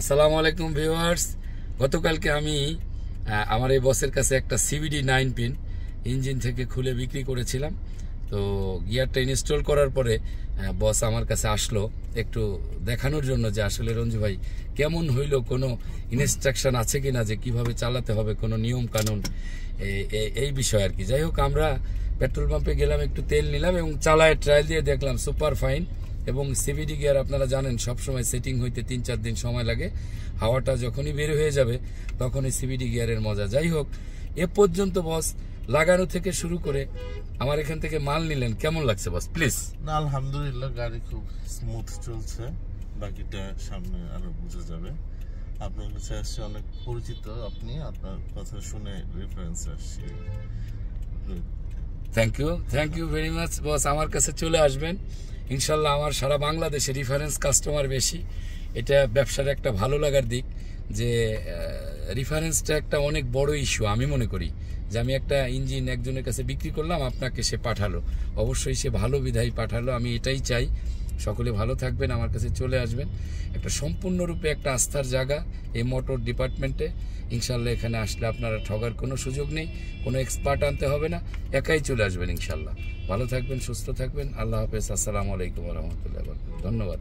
আসসালামু আলাইকুম ভিউয়ার্স। গতকালকে আমি আমার এই বসের কাছে একটা সিভিডি 9 পিন ইঞ্জিন থেকে খুলে বিক্রি করেছিলাম। তো গিয়ারটা ইনস্টল করার পরে বস আমার কাছে আসলো একটু দেখানোর জন্য যে আসলে রঞ্জু ভাই কেমন হইলো, কোনো ইনস্ট্রাকশন আছে কিনা, যে কিভাবে চালাতে হবে, কোনো নিয়ম কানুন, এই বিষয় আর কি। যাই হোক, আমরা পেট্রোল পাম্পে গেলাম, একটু তেল নিলাম এবং চালায় ট্রায়াল দিয়ে দেখলাম সুপার ফাইন। এবং সিভিডি গিয়ার আপনারা জানেন সবসময় সেটিং হইতে 3-4 দিন সময় লাগে। হাওয়াটা যখনই বের হয়ে যাবে তখনই সিভিডি গিয়ারের মজা। যাই হোক, এ পর্যন্ত বস লাগানো থেকে শুরু করে আমার এখান থেকে মাল নিলেন, কেমন লাগছে বস প্লিজ? না, আলহামদুলিল্লাহ, গাড়ি খুব স্মুথ চলছে। বাকিটা সামনে আরো বোঝা যাবে। আপনার কাছে আসছে অনেক পরিচিত, আপনি আপনার কথা শুনে রেফারেন্স আসছে। থ্যাংক ইউ ভেরি মাচ বস। আমার কাছে চলে আসবেন ইনশাল্লাহ। আমার সারা বাংলাদেশে রেফারেন্স কাস্টমার বেশি। এটা ব্যবসার একটা ভালো লাগার দিক, যে রেফারেন্সটা একটা অনেক বড় ইস্যু। আমি মনে করি যে আমি একটা ইঞ্জিন একজনের কাছে বিক্রি করলাম, আপনাকে সে পাঠালো, অবশ্যই সে ভালো বিধায় পাঠালো। আমি এটাই চাই। সকলে ভালো থাকবেন, আমার কাছে চলে আসবেন। একটা সম্পূর্ণরূপে একটা আস্থার জায়গা এই মোটর ডিপার্টমেন্টে। ইনশাল্লাহ এখানে আসলে আপনারা ঠগার কোনো সুযোগ নেই, কোনো এক্সপার্ট আনতে হবে না, একাই চলে আসবেন ইনশাল্লাহ। ভালো থাকবেন, সুস্থ থাকবেন। আল্লাহ হাফেজ। আসসালামু আলাইকুম রহমতুল্লাহ। ধন্যবাদ।